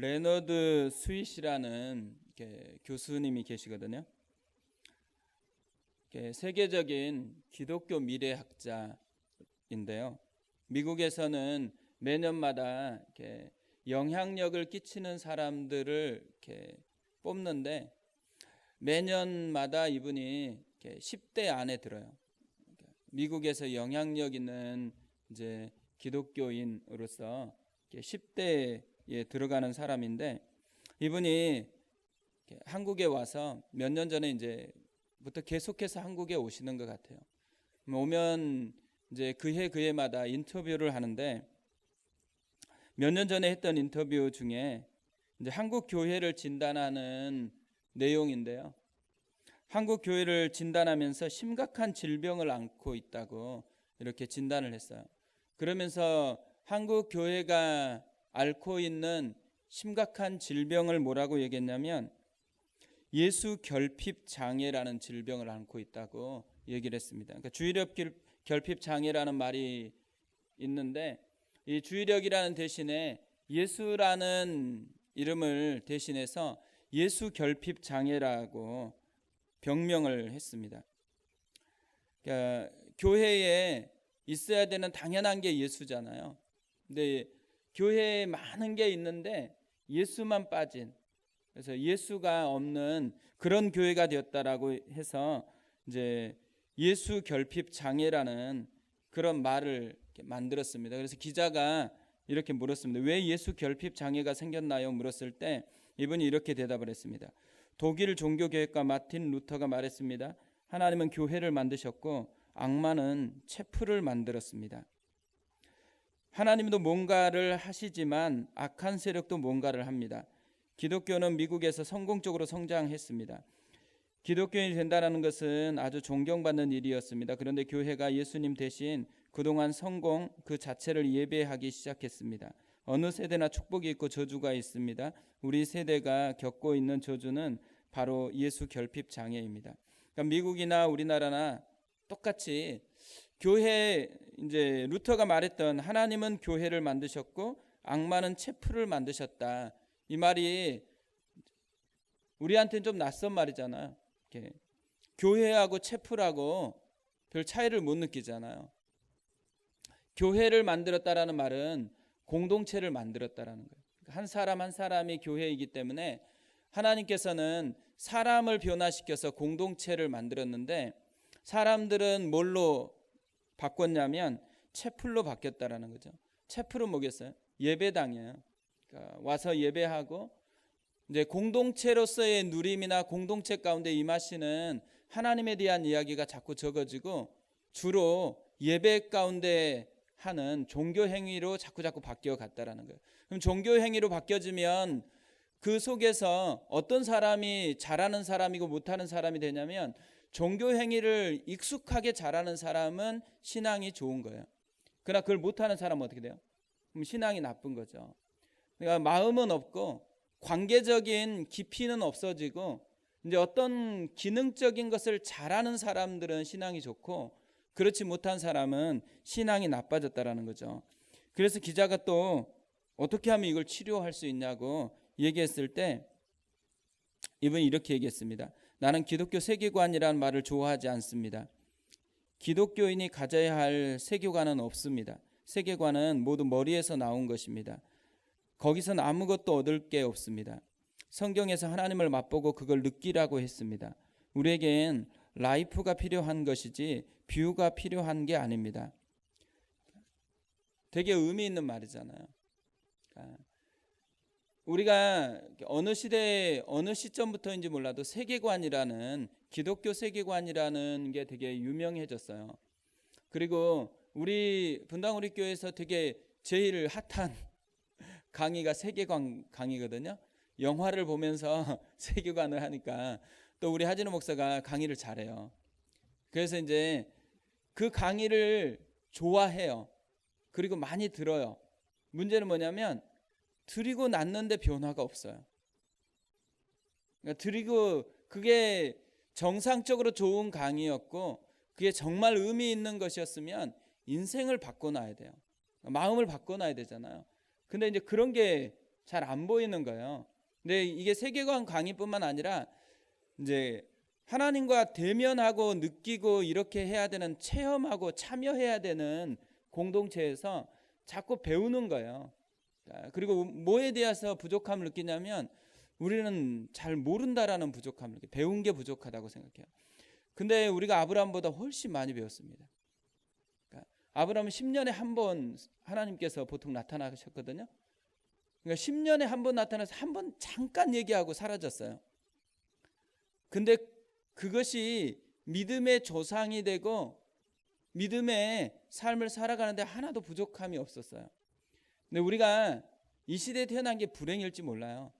레너드 스윗이라는 교수님이 계시거든요. 세계적인 기독교 미래학자인데요. 미국에서는 매년마다 영향력을 끼치는 사람들을 뽑는데 매년마다 이분이 10대 안에 들어요. 미국에서 영향력 있는 이제 기독교인으로서 10대에 들어가는 사람인데 이분이 한국에 와서 몇 년 전에 이제부터 계속해서 한국에 오시는 것 같아요. 오면 이제 그해마다 인터뷰를 하는데 몇 년 전에 했던 인터뷰 중에 이제 한국 교회를 진단하는 내용인데요. 한국 교회를 진단하면서 심각한 질병을 앓고 있다고 이렇게 진단을 했어요. 그러면서 한국 교회가 앓고 있는 심각한 질병을 뭐라고 얘기했냐면 예수 결핍 장애라는 질병을 앓고 있다고 얘기를 했습니다. 그러니까 주의력 결핍 장애라는 말이 있는데 이 주의력이라는 대신에 예수라는 이름을 대신해서 예수 결핍 장애라고 병명을 했습니다. 그러니까 교회에 있어야 되는 당연한 게 예수잖아요. 근데 교회에 많은 게 있는데 예수만 빠진, 그래서 예수가 없는 그런 교회가 되었다라고 해서 이제 예수 결핍 장애라는 그런 말을 만들었습니다. 그래서 기자가 이렇게 물었습니다. 왜 예수 결핍 장애가 생겼나요? 물었을 때 이분이 이렇게 대답을 했습니다. 독일 종교교회과 마틴 루터가 말했습니다. 하나님은 교회를 만드셨고 악마는 체프를 만들었습니다. 하나님도 뭔가를 하시지만 악한 세력도 뭔가를 합니다. 기독교는 미국에서 성공적으로 성장했습니다. 기독교인이 된다는 것은 아주 존경받는 일이었습니다. 그런데 교회가 예수님 대신 그동안 성공 그 자체를 예배하기 시작했습니다. 어느 세대나 축복이 있고 저주가 있습니다. 우리 세대가 겪고 있는 저주는 바로 예수 결핍 장애입니다. 그러니까 미국이나 우리나라나 똑같이 교회 이제 루터가 말했던 하나님은 교회를 만드셨고 악마는 체프를 만드셨다. 이 말이 우리한테는 좀 낯선 말이잖아요. 교회하고 체프라고 별 차이를 못 느끼잖아요. 교회를 만들었다라는 말은 공동체를 만들었다라는 거예요. 한 사람 한 사람이 교회이기 때문에 하나님께서는 사람을 변화시켜서 공동체를 만들었는데 사람들은 뭘로 바꿨냐면 채플로 바뀌었다라는 거죠. 채플은 뭐겠어요? 예배당이에요. 그러니까 와서 예배하고 이제 공동체로서의 누림이나 공동체 가운데 임하시는 하나님에 대한 이야기가 자꾸 적어지고 주로 예배 가운데 하는 종교 행위로 자꾸 바뀌어 갔다라는 거예요. 그럼 종교 행위로 바뀌어지면 그 속에서 어떤 사람이 잘하는 사람이고 못하는 사람이 되냐면 종교 행위를 익숙하게 잘하는 사람은 신앙이 좋은 거예요. 그러나 그걸 못하는 사람은 어떻게 돼요? 그럼 신앙이 나쁜 거죠. 그러니까 마음은 없고 관계적인 깊이는 없어지고 이제 어떤 기능적인 것을 잘하는 사람들은 신앙이 좋고 그렇지 못한 사람은 신앙이 나빠졌다라는 거죠. 그래서 기자가 또 어떻게 하면 이걸 치료할 수 있냐고 얘기했을 때 이분이 이렇게 얘기했습니다. 나는 기독교 세계관이라는 말을 좋아하지 않습니다. 기독교인이 가져야 할 세계관은 없습니다. 세계관은 모두 머리에서 나온 것입니다. 거기서는 아무것도 얻을 게 없습니다. 성경에서 하나님을 맛보고 그걸 느끼라고 했습니다. 우리에겐 라이프가 필요한 것이지 뷰가 필요한 게 아닙니다. 되게 의미 있는 말이잖아요. 우리가 어느 시대에 어느 시점부터인지 몰라도 세계관이라는 기독교 세계관이라는 게 되게 유명해졌어요. 그리고 우리 분당우리교회에서 되게 제일 핫한 강의가 세계관 강의거든요. 영화를 보면서 세계관을 하니까 또 우리 하진우 목사가 강의를 잘해요. 그래서 이제 그 강의를 좋아해요. 그리고 많이 들어요. 문제는 뭐냐면 드리고 났는데 변화가 없어요. 그러니까 드리고 그게 정상적으로 좋은 강의였고 그게 정말 의미 있는 것이었으면 인생을 바꿔놔야 돼요. 마음을 바꿔놔야 되잖아요. 근데 이제 그런 게 잘 안 보이는 거예요. 근데 이게 세계관 강의뿐만 아니라 이제 하나님과 대면하고 느끼고 이렇게 해야 되는, 체험하고 참여해야 되는 공동체에서 자꾸 배우는 거예요. 그리고 뭐에 대해서 부족함을 느끼냐면 우리는 잘 모른다라는 부족함을 느껴요. 배운 게 부족하다고 생각해요. 근데 우리가 아브라함보다 훨씬 많이 배웠습니다. 그러니까 아브라함은 10년에 한 번 하나님께서 보통 나타나셨거든요. 그러니까 10년에 한 번 나타나서 한 번 잠깐 얘기하고 사라졌어요. 근데 그것이 믿음의 조상이 되고 믿음의 삶을 살아가는데 하나도 부족함이 없었어요. 근데 우리가 이 시대에 태어난 게 불행일지 몰라요.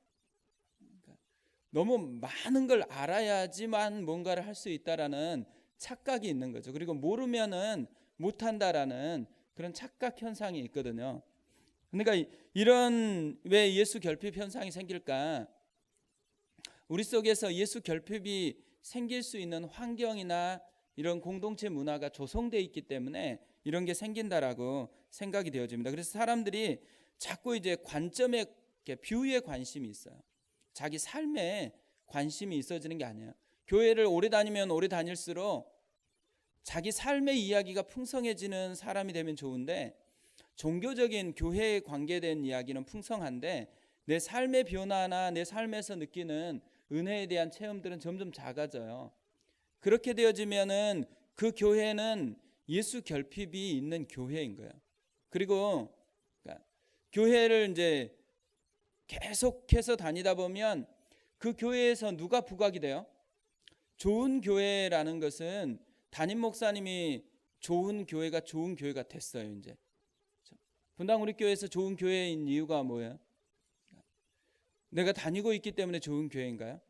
너무 많은 걸 알아야지만 뭔가를 할 수 있다라는 착각이 있는 거죠. 그리고 모르면은 못한다라는 그런 착각 현상이 있거든요. 그러니까 이런, 왜 예수 결핍 현상이 생길까? 우리 속에서 예수 결핍이 생길 수 있는 환경이나 이런 공동체 문화가 조성되어 있기 때문에 이런 게 생긴다라고 생각이 되어집니다. 그래서 사람들이 자꾸 이제 관점에, 뷰에 관심이 있어요. 자기 삶에 관심이 있어지는 게 아니에요. 교회를 오래 다니면 오래 다닐수록 자기 삶의 이야기가 풍성해지는 사람이 되면 좋은데, 종교적인 교회에 관계된 이야기는 풍성한데 내 삶의 변화나 내 삶에서 느끼는 은혜에 대한 체험들은 점점 작아져요. 그렇게 되어지면은 그 교회는 예수 결핍이 있는 교회인 거예요. 그리고 그러니까 교회를 이제 계속해서 다니다 보면 그 교회에서 누가 부각이 돼요? 좋은 교회라는 것은 담임 목사님이 좋은 교회가 좋은 교회가 됐어요. 이제 분당 우리 교회에서 좋은 교회인 이유가 뭐예요? 내가 다니고 있기 때문에 좋은 교회인가요?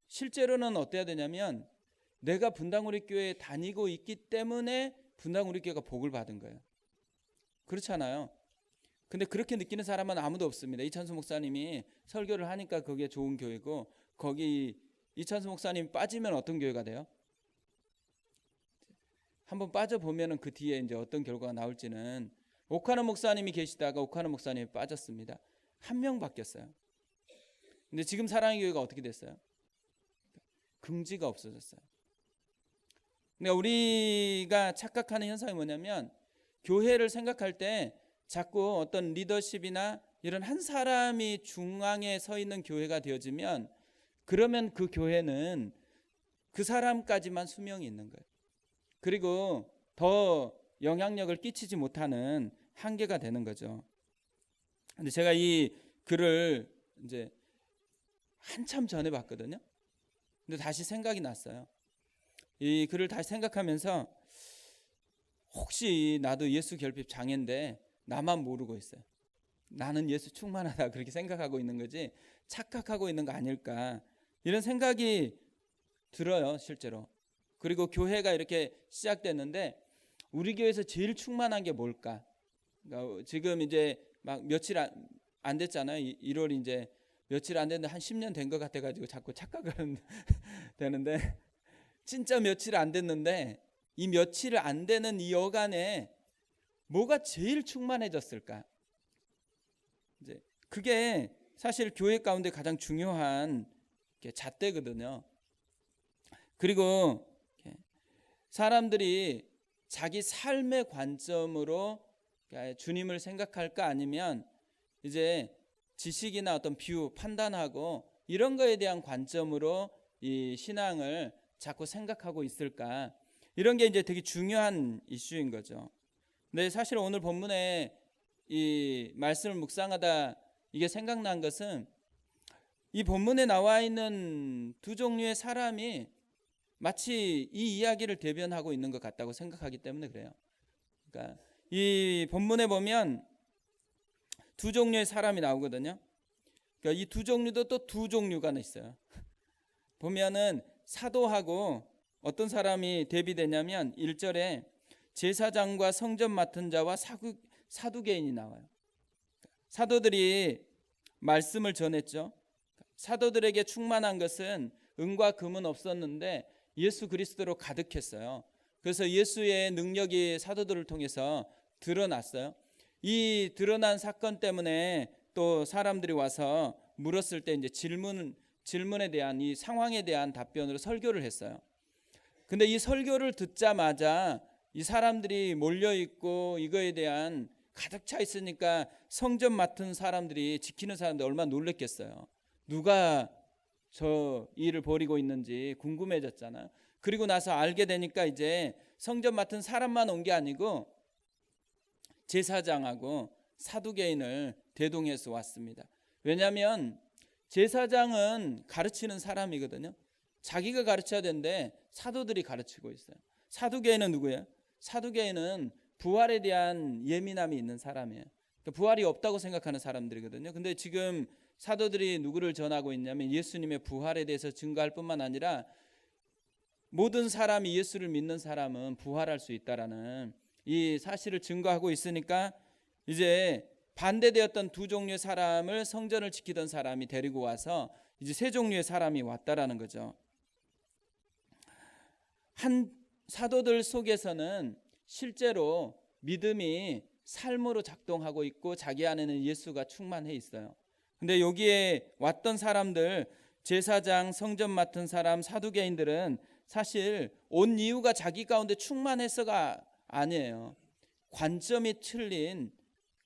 실제로는 어때야 되냐면 내가 분당 우리 교회에 다니고 있기 때문에 분당 우리 교회가 복을 받은 거예요. 그렇잖아요. 근데 그렇게 느끼는 사람은 아무도 없습니다. 이찬수 목사님이 설교를 하니까 그게 좋은 교회고, 거기 이찬수 목사님이 빠지면 어떤 교회가 돼요? 한번 빠져보면은 그 뒤에 이제 어떤 결과가 나올지는, 오카노 목사님이 계시다가 오카노 목사님이 빠졌습니다. 한 명 바뀌었어요. 근데 지금 사랑의 교회가 어떻게 됐어요? 긍지가 없어졌어요. 그러니까 우리가 착각하는 현상이 뭐냐면, 교회를 생각할 때 자꾸 어떤 리더십이나 이런 한 사람이 중앙에 서 있는 교회가 되어지면, 그러면 그 교회는 그 사람까지만 수명이 있는 거예요. 그리고 더 영향력을 끼치지 못하는 한계가 되는 거죠. 근데 제가 이 글을 이제 한참 전에 봤거든요. 근데 다시 생각이 났어요. 이 글을 다시 생각하면서 혹시 나도 예수 결핍 장애인데 나만 모르고 있어요. 나는 예수 충만하다 그렇게 생각하고 있는 거지 착각하고 있는 거 아닐까, 이런 생각이 들어요, 실제로. 그리고 교회가 이렇게 시작됐는데 우리 교회에서 제일 충만한 게 뭘까? 그러니까 지금 이제 막 며칠 안 됐잖아요. 1월 이제 며칠 안 됐는데 한 10년 된 것 같아가지고 자꾸 착각을 되는데, 진짜 며칠 안 됐는데 이 며칠 안 되는 이 여간에 뭐가 제일 충만해졌을까? 이제 그게 사실 교회 가운데 가장 중요한 잣대거든요. 그리고 사람들이 자기 삶의 관점으로 주님을 생각할까, 아니면 이제 지식이나 어떤 뷰, 판단하고 이런 거에 대한 관점으로 이 신앙을 자꾸 생각하고 있을까, 이런 게 이제 되게 중요한 이슈인 거죠. 근데 사실 오늘 본문에 이 말씀을 묵상하다 이게 생각난 것은, 이 본문에 나와 있는 두 종류의 사람이 마치 이 이야기를 대변하고 있는 것 같다고 생각하기 때문에 그래요. 그러니까 이 본문에 보면 두 종류의 사람이 나오거든요. 그러니까 이 두 종류도 또 두 종류가 있어요. 보면은 사도하고 어떤 사람이 대비되냐면 1절에 제사장과 성전 맡은 자와 사두개인이 나와요. 사도들이 말씀을 전했죠. 사도들에게 충만한 것은 은과 금은 없었는데 예수 그리스도로 가득했어요. 그래서 예수의 능력이 사도들을 통해서 드러났어요. 이 드러난 사건 때문에 또 사람들이 와서 물었을 때 이제 질문에 대한 이 상황에 대한 답변으로 설교를 했어요. 근데 이 설교를 듣자마자 이 사람들이 몰려 있고 이거에 대한 가득 차 있으니까 성전 맡은 사람들이, 지키는 사람들 얼마나 놀랬겠어요. 누가 저 일을 벌이고 있는지 궁금해졌잖아요. 그리고 나서 알게 되니까 이제 성전 맡은 사람만 온 게 아니고 제사장하고 사두개인을 대동해서 왔습니다. 왜냐하면 제사장은 가르치는 사람이거든요. 자기가 가르쳐야 되는데 사도들이 가르치고 있어요. 사두개인은 누구예요? 사두개인은 부활에 대한 예민함이 있는 사람이에요. 그러니까 부활이 없다고 생각하는 사람들이거든요. 근데 지금 사도들이 누구를 전하고 있냐면 예수님의 부활에 대해서 증거할 뿐만 아니라 모든 사람이 예수를 믿는 사람은 부활할 수 있다라는 이 사실을 증거하고 있으니까 이제 반대되었던 두 종류의 사람을, 성전을 지키던 사람이 데리고 와서 이제 세 종류의 사람이 왔다라는 거죠. 한 사도들 속에서는 실제로 믿음이 삶으로 작동하고 있고 자기 안에는 예수가 충만해 있어요. 근데 여기에 왔던 사람들, 제사장, 성전 맡은 사람, 사두개인들은 사실 온 이유가 자기 가운데 충만해서가 아니에요. 관점이 틀린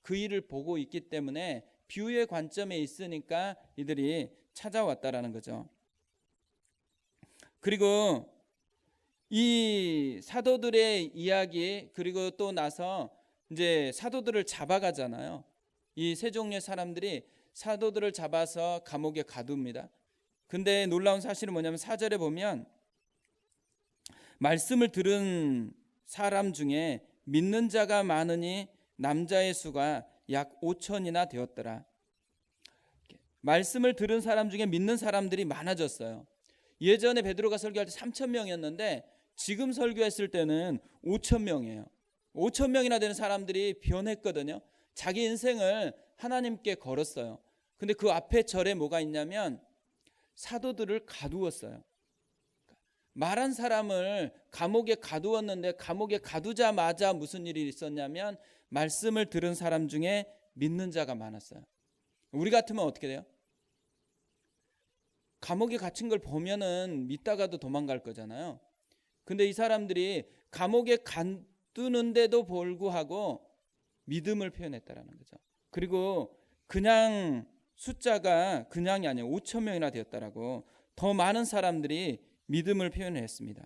그 일을 보고 있기 때문에 뷰의 관점에 있으니까 이들이 찾아왔다라는 거죠. 그리고 이 사도들의 이야기, 그리고 또 나서 이제 사도들을 잡아가잖아요. 이 세 종류의 사람들이 사도들을 잡아서 감옥에 가둡니다. 근데 놀라운 사실은 뭐냐면 4절에 보면 말씀을 들은 사람 중에 믿는 자가 많으니 남자의 수가 약 5천이나 되었더라. 말씀을 들은 사람 중에 믿는 사람들이 많아졌어요. 예전에 베드로가 설교할 때 3천 명이었는데 지금 설교했을 때는 5천 명이에요. 5천 명이나 되는 사람들이 변했거든요. 자기 인생을 하나님께 걸었어요. 근데 그 앞에 절에 뭐가 있냐면 사도들을 가두었어요. 말한 사람을 감옥에 가두었는데 감옥에 가두자마자 무슨 일이 있었냐면 말씀을 들은 사람 중에 믿는 자가 많았어요. 우리 같으면 어떻게 돼요? 감옥에 갇힌 걸 보면은 믿다가도 도망갈 거잖아요. 근데 이 사람들이 감옥에 가두는데도 불구하고 믿음을 표현했다라는 거죠. 그리고 그냥 숫자가 그냥이 아니에요. 5천 명이나 되었다라고. 더 많은 사람들이 믿음을 표현했습니다.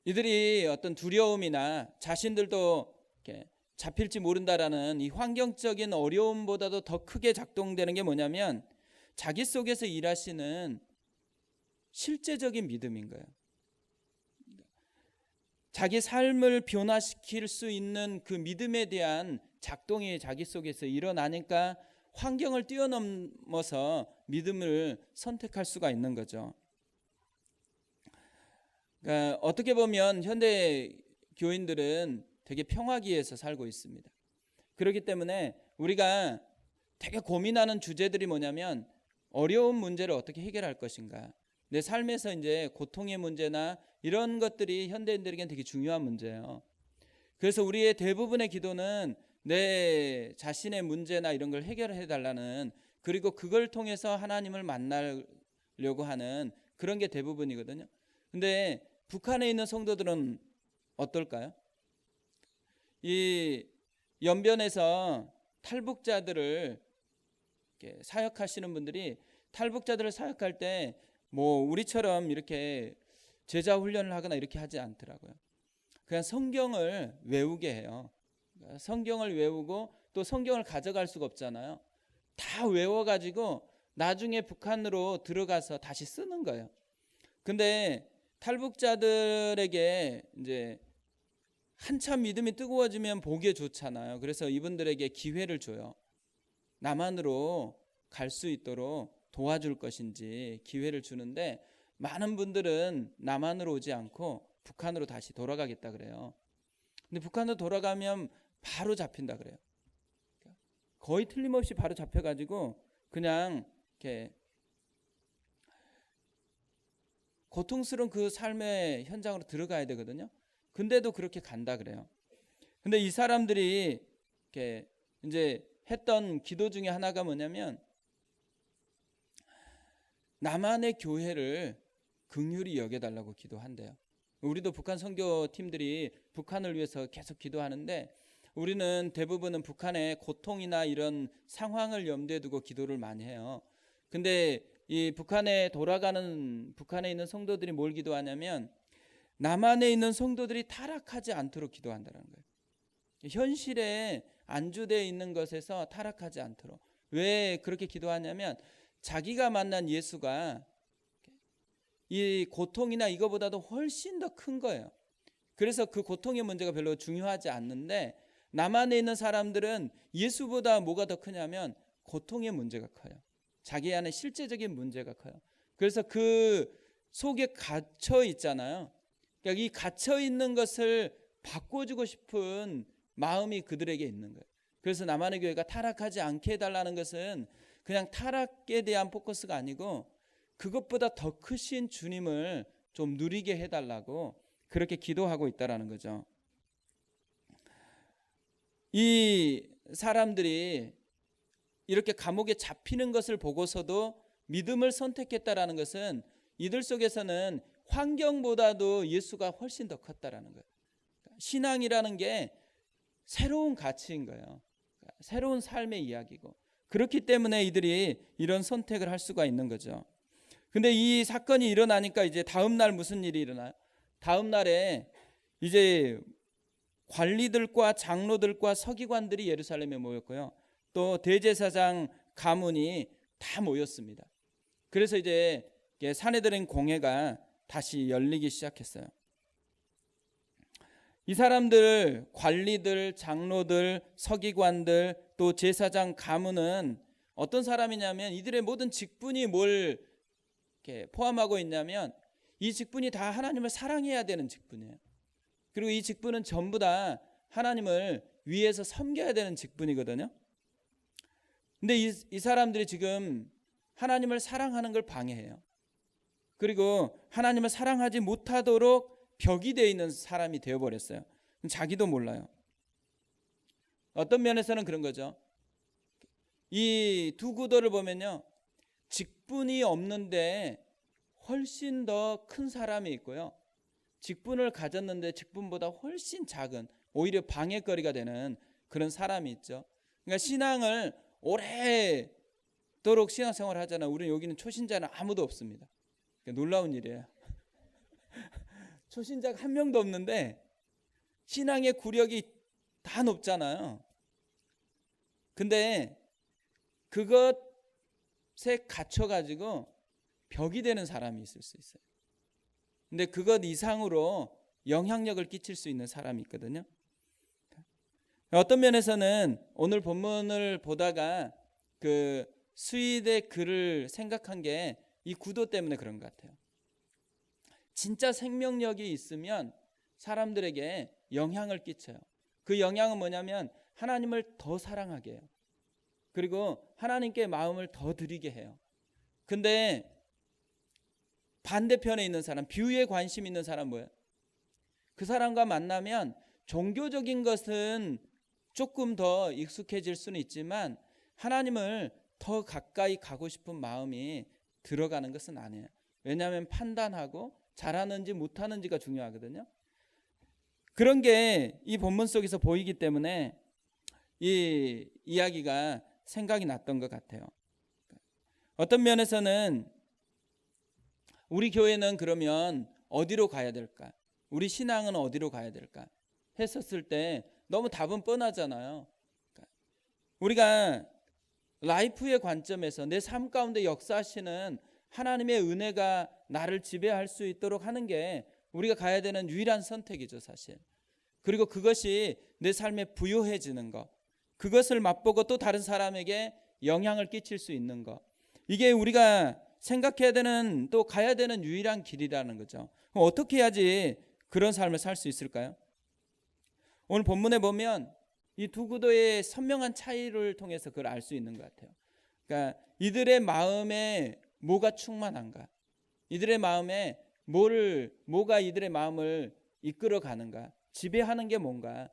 이들이 어떤 두려움이나 자신들도 이렇게 잡힐지 모른다라는 이 환경적인 어려움보다도 더 크게 작동되는 게 뭐냐면 자기 속에서 일하시는 실제적인 믿음인 거예요. 자기 삶을 변화시킬 수 있는 그 믿음에 대한 작동이 자기 속에서 일어나니까 환경을 뛰어넘어서 믿음을 선택할 수가 있는 거죠. 그러니까 어떻게 보면 현대 교인들은 되게 평화기에서 살고 있습니다. 그렇기 때문에 우리가 되게 고민하는 주제들이 뭐냐면 어려운 문제를 어떻게 해결할 것인가, 내 삶에서 이제 고통의 문제나 이런 것들이 현대인들에게는 되게 중요한 문제예요. 그래서 우리의 대부분의 기도는 내 자신의 문제나 이런 걸 해결해 달라는, 그리고 그걸 통해서 하나님을 만나려고 하는 그런 게 대부분이거든요. 근데 북한에 있는 성도들은 어떨까요? 이 연변에서 탈북자들을 사역하시는 분들이 탈북자들을 사역할 때 뭐 우리처럼 이렇게 제자 훈련을 하거나 이렇게 하지 않더라고요. 그냥 성경을 외우게 해요. 성경을 외우고 또 성경을 가져갈 수가 없잖아요. 다 외워가지고 나중에 북한으로 들어가서 다시 쓰는 거예요. 근데 탈북자들에게 이제 한참 믿음이 뜨거워지면 보기에 좋잖아요. 그래서 이분들에게 기회를 줘요. 남한으로 갈 수 있도록 도와줄 것인지 기회를 주는데 많은 분들은 남한으로 오지 않고 북한으로 다시 돌아가겠다 그래요. 근데 북한으로 돌아가면 바로 잡힌다 그래요. 거의 틀림없이 바로 잡혀가지고 그냥 이렇게 고통스러운 그 삶의 현장으로 들어가야 되거든요. 근데도 그렇게 간다 그래요. 근데 이 사람들이 이렇게 이제 했던 기도 중에 하나가 뭐냐면 남한의 교회를 긍휼히 여겨달라고 기도한대요. 우리도 북한 선교팀들이 북한을 위해서 계속 기도하는데 우리는 대부분은 북한의 고통이나 이런 상황을 염두에 두고 기도를 많이 해요. 근데 이 북한에 있는 성도들이 뭘 기도하냐면 남한에 있는 성도들이 타락하지 않도록 기도한다는 거예요. 현실에 안주되어 있는 것에서 타락하지 않도록. 왜 그렇게 기도하냐면 자기가 만난 예수가 이 고통이나 이거보다도 훨씬 더 큰 거예요. 그래서 그 고통의 문제가 별로 중요하지 않는데 남한에 있는 사람들은 예수보다 뭐가 더 크냐면 고통의 문제가 커요. 자기 안에 실제적인 문제가 커요. 그래서 그 속에 갇혀 있잖아요. 그러니까 이 갇혀 있는 것을 바꿔주고 싶은 마음이 그들에게 있는 거예요. 그래서 남한의 교회가 타락하지 않게 해달라는 것은 그냥 타락에 대한 포커스가 아니고 그것보다 더 크신 주님을 좀 누리게 해달라고 그렇게 기도하고 있다라는 거죠. 이 사람들이 이렇게 감옥에 잡히는 것을 보고서도 믿음을 선택했다라는 것은 이들 속에서는 환경보다도 예수가 훨씬 더 컸다라는 거예요. 신앙이라는 게 새로운 가치인 거예요. 새로운 삶의 이야기고 그렇기 때문에 이들이 이런 선택을 할 수가 있는 거죠. 근데 이 사건이 일어나니까 이제 다음 날 무슨 일이 일어나요? 다음 날에 이제 관리들과 장로들과 서기관들이 예루살렘에 모였고요. 또 대제사장 가문이 다 모였습니다. 그래서 이제 산헤드린 공회가 다시 열리기 시작했어요. 이 사람들, 관리들, 장로들, 서기관들, 또 제사장 가문은 어떤 사람이냐면 이들의 모든 직분이 뭘 이렇게 포함하고 있냐면 이 직분이 다 하나님을 사랑해야 되는 직분이에요. 그리고 이 직분은 전부 다 하나님을 위해서 섬겨야 되는 직분이거든요. 근데 이 사람들이 지금 하나님을 사랑하는 걸 방해해요. 그리고 하나님을 사랑하지 못하도록 벽이 되어 있는 사람이 되어버렸어요. 자기도 몰라요. 어떤 면에서는 그런 거죠. 이 두 구도를 보면요. 직분이 없는데 훨씬 더 큰 사람이 있고요. 직분을 가졌는데 직분보다 훨씬 작은 오히려 방해거리가 되는 그런 사람이 있죠. 그러니까 신앙을 오래도록 신앙생활을 하잖아요. 우리는 여기는 초신자는 아무도 없습니다. 놀라운 일이에요. 초신자가 한 명도 없는데 신앙의 구력이 다 높잖아요. 근데 그것에 갇혀가지고 벽이 되는 사람이 있을 수 있어요. 근데 그것 이상으로 영향력을 끼칠 수 있는 사람이 있거든요. 어떤 면에서는 오늘 본문을 보다가 그 스윗의 글을 생각한 게 이 구도 때문에 그런 것 같아요. 진짜 생명력이 있으면 사람들에게 영향을 끼쳐요. 그 영향은 뭐냐면 하나님을 더 사랑하게 해요. 그리고 하나님께 마음을 더 드리게 해요. 근데 반대편에 있는 사람, 뷰에 관심 있는 사람 뭐예요? 그 사람과 만나면 종교적인 것은 조금 더 익숙해질 수는 있지만 하나님을 더 가까이 가고 싶은 마음이 들어가는 것은 아니에요. 왜냐하면 판단하고 잘하는지 못하는지가 중요하거든요. 그런 게 이 본문 속에서 보이기 때문에 이 이야기가 생각이 났던 것 같아요. 어떤 면에서는 우리 교회는 그러면 어디로 가야 될까? 우리 신앙은 어디로 가야 될까? 했었을 때 너무 답은 뻔하잖아요. 우리가 라이프의 관점에서 내 삶 가운데 역사하시는 하나님의 은혜가 나를 지배할 수 있도록 하는 게 우리가 가야 되는 유일한 선택이죠, 사실. 그리고 그것이 내 삶에 부요해지는 것, 그것을 맛보고 또 다른 사람에게 영향을 끼칠 수 있는 것, 이게 우리가 생각해야 되는 또 가야 되는 유일한 길이라는 거죠. 그럼 어떻게 해야지 그런 삶을 살 수 있을까요? 오늘 본문에 보면 이 두 구도의 선명한 차이를 통해서 그걸 알 수 있는 것 같아요. 그러니까 이들의 마음에 뭐가 충만한가? 이들의 마음에 뭐가 이들의 마음을 이끌어 가는가? 지배하는 게 뭔가?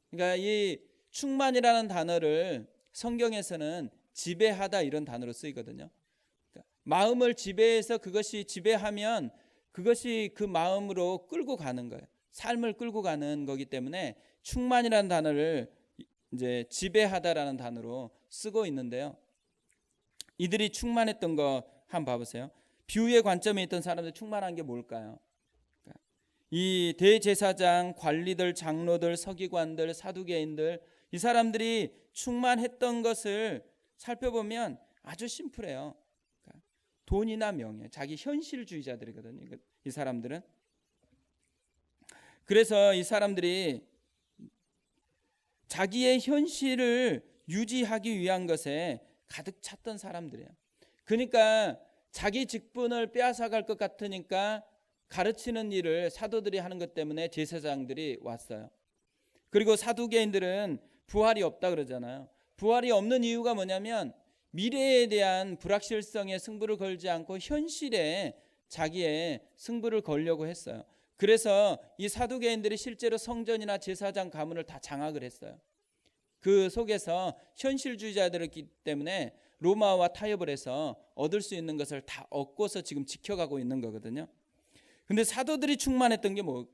그러니까 이 충만이라는 단어를 성경에서는 지배하다 이런 단어로 쓰이거든요. 마음을 지배해서 그것이 지배하면 그것이 그 마음으로 끌고 가는 거예요. 삶을 끌고 가는 거기 때문에 충만이라는 단어를 이제 지배하다라는 단어로 쓰고 있는데요. 이들이 충만했던 거 한번 봐보세요. 비유의 관점에 있던 사람들 충만한 게 뭘까요? 이 대제사장, 관리들, 장로들, 서기관들, 사두개인들 이 사람들이 충만했던 것을 살펴보면 아주 심플해요. 돈이나 명예, 자기 현실주의자들이거든요. 이 사람들은. 그래서 이 사람들이 자기의 현실을 유지하기 위한 것에 가득 찼던 사람들이에요. 그러니까 자기 직분을 빼앗아갈 것 같으니까 가르치는 일을 사도들이 하는 것 때문에 제사장들이 왔어요. 그리고 사두개인들은 부활이 없다 그러잖아요. 부활이 없는 이유가 뭐냐면 미래에 대한 불확실성에 승부를 걸지 않고 현실에 자기의 승부를 걸려고 했어요. 그래서 이 사두개인들이 실제로 성전이나 제사장 가문을 다 장악을 했어요. 그 속에서 현실주의자들이기 때문에 로마와 타협을 해서 얻을 수 있는 것을 다 얻고서 지금 지켜가고 있는 거거든요. 근데 사도들이 충만했던 게 뭐?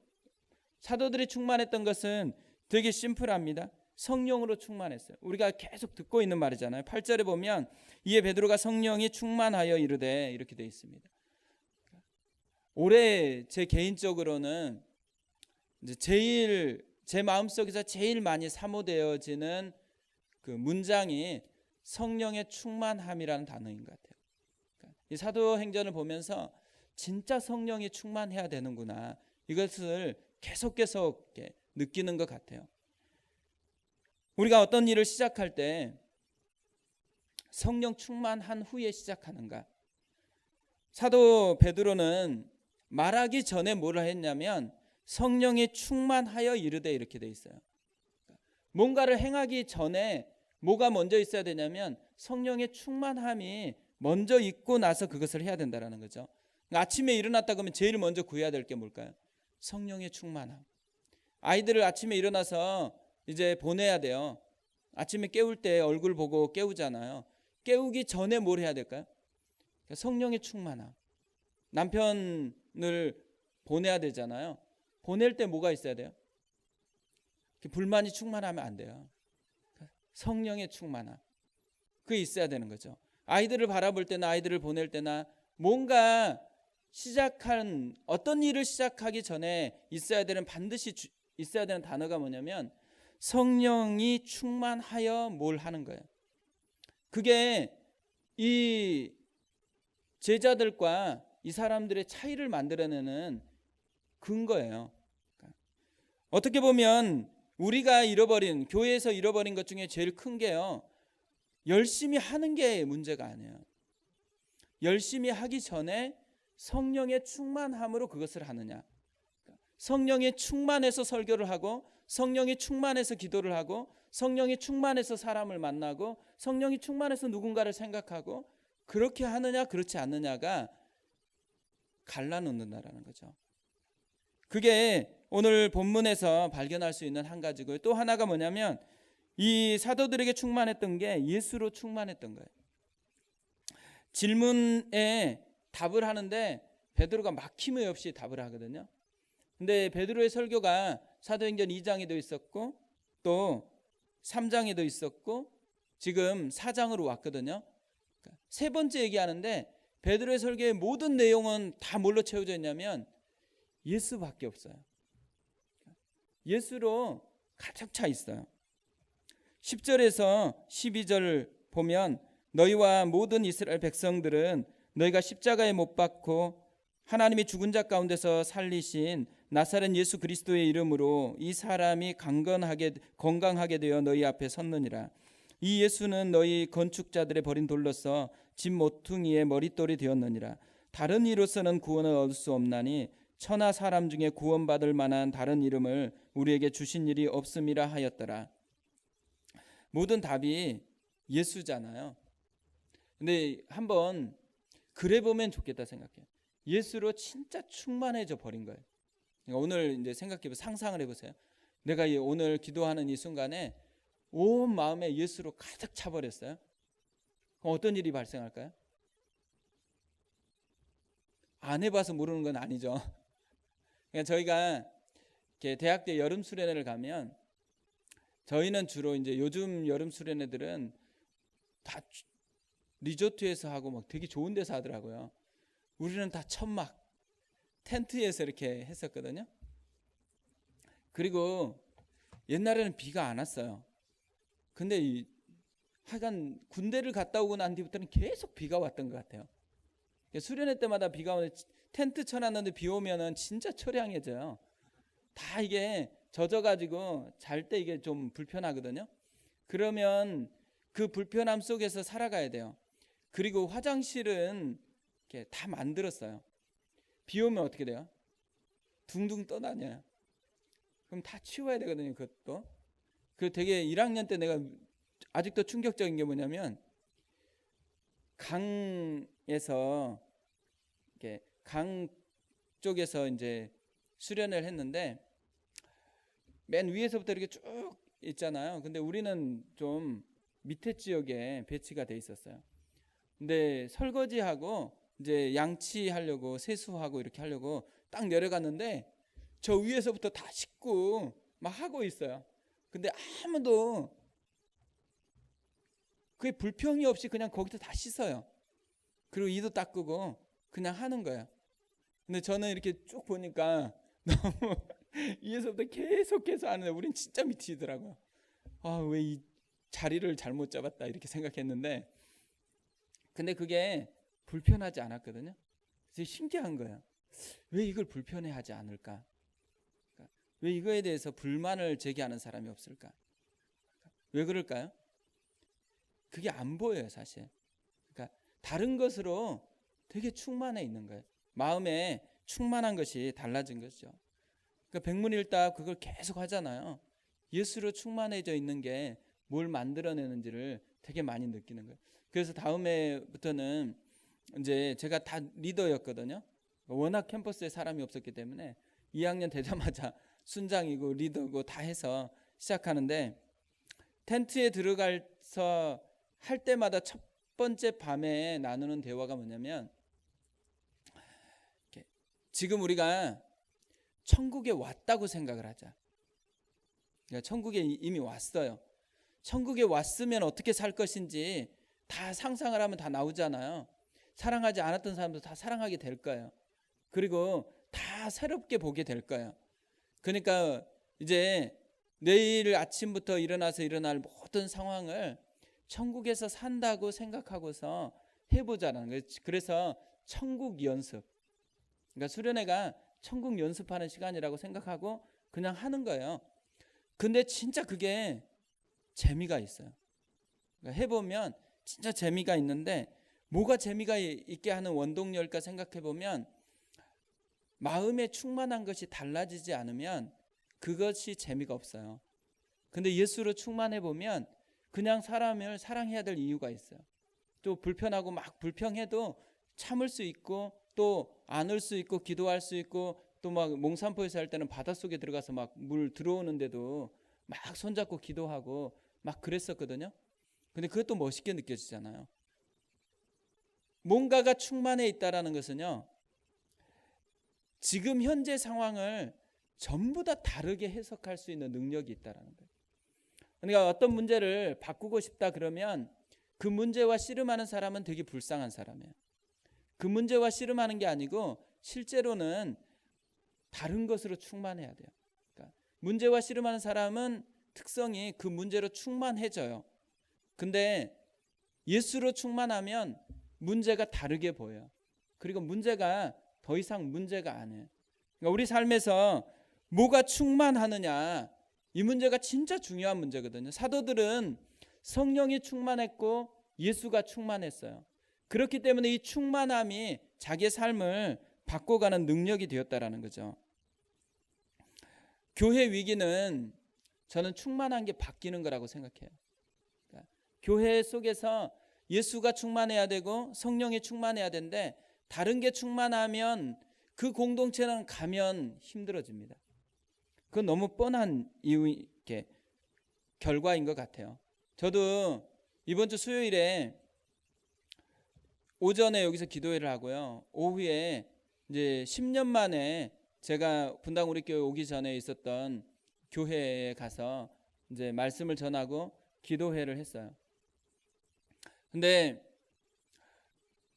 사도들이 충만했던 것은 되게 심플합니다. 성령으로 충만했어요. 우리가 계속 듣고 있는 말이잖아요. 8절에 보면 이에 베드로가 성령이 충만하여 이르되 이렇게 되어 있습니다. 올해 제 개인적으로는 이제 제 마음속에서 제일 많이 사모되어지는 그 문장이 성령의 충만함이라는 단어인 것 같아요. 이 사도행전을 보면서 진짜 성령이 충만해야 되는구나 이것을 계속 느끼는 것 같아요. 우리가 어떤 일을 시작할 때 성령 충만한 후에 시작하는가? 사도 베드로는 말하기 전에 뭐를 했냐면 성령이 충만하여 이르되 이렇게 돼 있어요. 뭔가를 행하기 전에 뭐가 먼저 있어야 되냐면 성령의 충만함이 먼저 있고 나서 그것을 해야 된다는 거죠. 아침에 일어났다 그러면 제일 먼저 구해야 될 게 뭘까요? 성령의 충만함. 아이들을 아침에 일어나서 이제 보내야 돼요. 아침에 깨울 때 얼굴 보고 깨우잖아요. 깨우기 전에 뭘 해야 될까요? 성령의 충만함. 남편을 보내야 되잖아요. 보낼 때 뭐가 있어야 돼요? 불만이 충만하면 안 돼요. 성령의 충만함. 그게 있어야 되는 거죠. 아이들을 바라볼 때나 아이들을 보낼 때나 뭔가 시작한 어떤 일을 시작하기 전에 있어야 되는 반드시 있어야 되는 단어가 뭐냐면 성령이 충만하여 뭘 하는 거예요. 그게 이 제자들과 이 사람들의 차이를 만들어내는 근거예요. 어떻게 보면 우리가 교회에서 잃어버린 것 중에 제일 큰 게요. 열심히 하는 게 문제가 아니에요. 열심히 하기 전에 성령의 충만함으로 그것을 하느냐. 성령이 충만해서 설교를 하고 성령이 충만해서 기도를 하고 성령이 충만해서 사람을 만나고 성령이 충만해서 누군가를 생각하고 그렇게 하느냐 그렇지 않느냐가 갈라놓는다라는 거죠. 그게 오늘 본문에서 발견할 수 있는 한 가지고요. 또 하나가 뭐냐면 이 사도들에게 충만했던 게 예수로 충만했던 거예요. 질문에 답을 하는데 베드로가 막힘이 없이 답을 하거든요. 근데 베드로의 설교가 사도행전 2장에도 있었고 또 3장에도 있었고 지금 4장으로 왔거든요. 세 번째 얘기하는데 베드로의 설교의 모든 내용은 다 뭘로 채워져 있냐면 예수밖에 없어요. 예수로 가득 차 있어요. 10절에서 12절을 보면 너희와 모든 이스라엘 백성들은 너희가 십자가에 못 박고 하나님이 죽은 자 가운데서 살리신 나사렛 예수 그리스도의 이름으로 이 사람이 건강하게 되어 너희 앞에 섰느니라. 이 예수는 너희 건축자들의 버린 돌로서 집 모퉁이의 머릿돌이 되었느니라. 다른 이로서는 구원을 얻을 수 없나니 천하 사람 중에 구원받을 만한 다른 이름을 우리에게 주신 일이 없음이라 하였더라. 모든 답이 예수잖아요. 근데 한번 그래 보면 좋겠다 생각해요. 예수로 진짜 충만해져 버린 거예요. 그러니까 오늘 이제 상상을 해보세요. 내가 오늘 기도하는 이 순간에 온 마음에 예수로 가득 차버렸어요. 그럼 어떤 일이 발생할까요? 안 해봐서 모르는 건 아니죠. 그러니까 저희가 이렇게 대학 때 여름 수련회를 가면 저희는 주로 이제 요즘 여름 수련회들은 다 리조트에서 하고 막 되게 좋은 데서 하더라고요. 우리는 다 천막 텐트에서 이렇게 했었거든요. 그리고 옛날에는 비가 안 왔어요. 근데 하여간 군대를 갔다 오고 난 뒤부터는 계속 비가 왔던 것 같아요. 수련회 때마다 비가 오는데 텐트 쳐놨는데 비 오면은 진짜 처량해져요. 다 이게 젖어가지고 잘 때 이게 좀 불편하거든요. 그러면 그 불편함 속에서 살아가야 돼요. 그리고 화장실은 이렇게 다 만들었어요. 비 오면 어떻게 돼요? 둥둥 떠다녀요. 그럼 다 치워야 되거든요. 그것도. 그 되게 1학년 때 내가 아직도 충격적인 게 뭐냐면 강에서 이렇게 강 쪽에서 이제 수련을 했는데 맨 위에서부터 이렇게 쭉 있잖아요. 근데 우리는 좀 밑에 지역에 배치가 돼 있었어요. 근데 설거지하고 이제 양치하려고 세수하고 이렇게 하려고 딱 내려갔는데 저 위에서부터 다 씻고 막 하고 있어요. 근데 아무도 그게 불평이 없이 그냥 거기서 다 씻어요. 그리고 이도 닦고 그냥 하는 거예요. 근데 저는 이렇게 쭉 보니까 너무 위에서부터 계속해서 하는데 우린 진짜 미치더라고요. 아, 왜 이 자리를 잘못 잡았다 이렇게 생각했는데 근데 그게 불편하지 않았거든요. 그래서 신기한 거예요. 왜 이걸 불편해하지 않을까? 왜 이거에 대해서 불만을 제기하는 사람이 없을까? 왜 그럴까요? 그게 안 보여요, 사실. 그러니까 다른 것으로 되게 충만해 있는 거예요. 마음에 충만한 것이 달라진 거죠. 그러니까 백문일답 그걸 계속 하잖아요. 예수로 충만해져 있는 게 뭘 만들어내는지를 되게 많이 느끼는 거예요. 그래서 다음에부터는 이제 제가 다 리더였거든요. 워낙 캠퍼스에 사람이 없었기 때문에 2학년 되자마자 순장이고 리더고 다 해서 시작하는데 텐트에 들어가서 할 때마다 첫 번째 밤에 나누는 대화가 뭐냐면 지금 우리가 천국에 왔다고 생각을 하자. 그러니까 천국에 이미 왔어요. 천국에 왔으면 어떻게 살 것인지 다 상상을 하면 다 나오잖아요. 사랑하지 않았던 사람도 다 사랑하게 될 거예요. 그리고 다 새롭게 보게 될 거예요. 그러니까 이제 내일 아침부터 일어날 모든 상황을 천국에서 산다고 생각하고서 해보자는 거예요. 그래서 천국 연습. 그러니까 수련회가 천국 연습하는 시간이라고 생각하고 그냥 하는 거예요. 근데 진짜 그게 재미가 있어요. 그러니까 해보면 진짜 재미가 있는데 뭐가 재미가 있게 하는 원동력일까 생각해보면 마음에 충만한 것이 달라지지 않으면 그것이 재미가 없어요. 근데 예수로 충만해보면 그냥 사람을 사랑해야 될 이유가 있어요. 또 불편하고 막 불평해도 참을 수 있고 또 안을 수 있고 기도할 수 있고 또 막 몽산포에서 할 때는 바닷속에 들어가서 막 물 들어오는데도 막 손잡고 기도하고 막 그랬었거든요. 근데 그것도 멋있게 느껴지잖아요. 뭔가가 충만해 있다라는 것은요. 지금 현재 상황을 전부 다 다르게 해석할 수 있는 능력이 있다라는 거예요. 그러니까 어떤 문제를 바꾸고 싶다 그러면 그 문제와 씨름하는 사람은 되게 불쌍한 사람이에요. 그 문제와 씨름하는 게 아니고 실제로는 다른 것으로 충만해야 돼요. 그러니까 문제와 씨름하는 사람은 특성이 그 문제로 충만해져요. 근데 예수로 충만하면 문제가 다르게 보여요. 그리고 문제가 더 이상 문제가 아니에요. 그러니까 우리 삶에서 뭐가 충만하느냐 이 문제가 진짜 중요한 문제거든요. 사도들은 성령이 충만했고 예수가 충만했어요. 그렇기 때문에 이 충만함이 자기의 삶을 바꿔가는 능력이 되었다라는 거죠. 교회 위기는 저는 충만한 게 바뀌는 거라고 생각해요. 그러니까 교회 속에서 예수가 충만해야 되고 성령이 충만해야 되는데 다른 게 충만하면 그 공동체는 가면 힘들어집니다. 그건 너무 뻔한 이유게 결과인 것 같아요. 저도 이번 주 수요일에 오전에 여기서 기도회를 하고요. 오후에 이제 10년 만에 제가 분당 우리 교회 오기 전에 있었던 교회에 가서 이제 말씀을 전하고 기도회를 했어요. 근데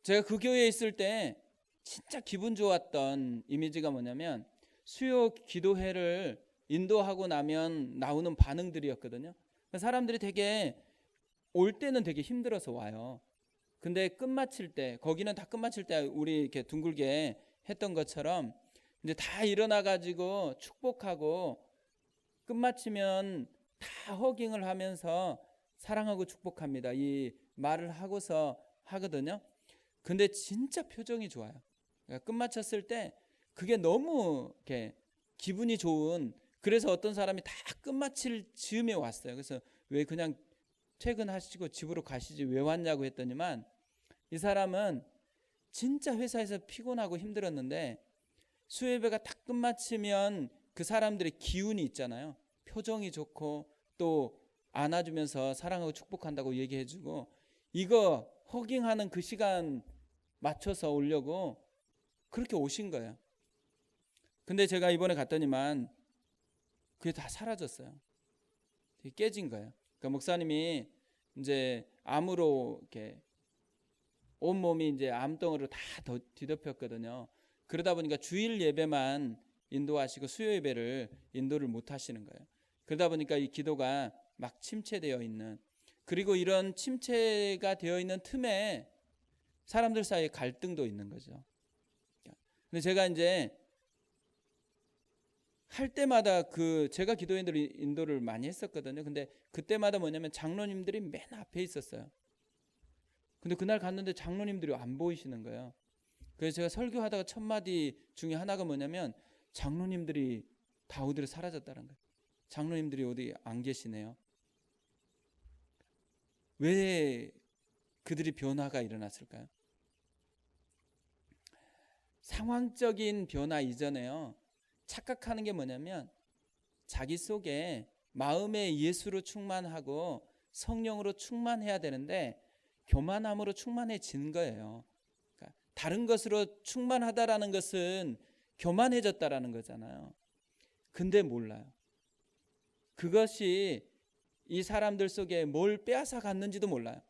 제가 그 교회에 있을 때 진짜 기분 좋았던 이미지가 뭐냐면 수요 기도회를 인도하고 나면 나오는 반응들이었거든요. 사람들이 되게 올 때는 되게 힘들어서 와요. 근데 끝마칠 때, 거기는 다 끝마칠 때 우리 이렇게 둥글게 했던 것처럼 이제 다 일어나 가지고 축복하고 끝마치면 다 허깅을 하면서 사랑하고 축복합니다. 이 말을 하고서 하거든요. 근데 진짜 표정이 좋아요. 그러니까 끝마쳤을 때 그게 너무 이렇게 기분이 좋은, 그래서 어떤 사람이 다 끝마칠 즈음에 왔어요. 그래서 왜 그냥 퇴근하시고 집으로 가시지 왜 왔냐고 했더니만 이 사람은 진짜 회사에서 피곤하고 힘들었는데 수요예배가 딱 끝마치면 그 사람들의 기운이 있잖아요. 표정이 좋고 또 안아주면서 사랑하고 축복한다고 얘기해주고, 이거 허깅하는 그 시간 맞춰서 오려고 그렇게 오신 거예요. 근데 제가 이번에 갔더니만 그게 다 사라졌어요. 되게 깨진 거예요. 그러니까 목사님이 이제 암으로 이렇게 온 몸이 이제 암덩어리로 다 뒤덮였거든요. 그러다 보니까 주일 예배만 인도하시고 수요 예배를 인도를 못 하시는 거예요. 그러다 보니까 이 기도가 막 침체되어 있는, 그리고 이런 침체가 되어 있는 틈에 사람들 사이에 갈등도 있는 거죠. 근데 제가 이제 할 때마다 제가 기도인들 인도를 많이 했었거든요. 근데 그때마다 뭐냐면 장로님들이 맨 앞에 있었어요. 근데 그날 갔는데 장로님들이 안 보이시는 거예요. 그래서 제가 설교하다가 첫 마디 중에 하나가 뭐냐면 장로님들이 다 어디로 사라졌다는 거예요. 장로님들이 어디 안 계시네요. 왜 그들이 변화가 일어났을까요? 상황적인 변화 이전에요, 착각하는 게 뭐냐면 자기 속에 마음에 예수로 충만하고 성령으로 충만해야 되는데 교만함으로 충만해진 거예요. 그러니까 다른 것으로 충만하다라는 것은 교만해졌다라는 거잖아요. 근데 몰라요. 그것이 이 사람들 속에 뭘 빼앗아 갔는지도 몰라요.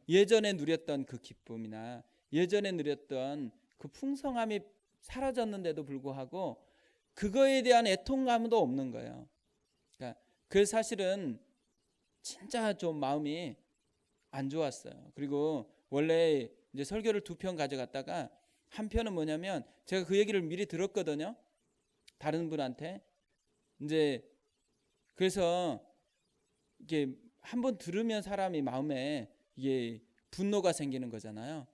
예전에 누렸던 그 기쁨이나 예전에 누렸던 그 풍성함이 사라졌는데도 불구하고 그거에 대한 애통감도 없는 거예요. 그러니까 그 사실은 진짜 좀 마음이 안 좋았어요. 그리고 원래 이제 설교를 2편 가져갔다가 한 편은 뭐냐면 제가 그 얘기를 미리 들었거든요. 다른 분한테. 이제 그래서 이게 한번 들으면 사람이 마음에 이게 분노가 생기는 거잖아요.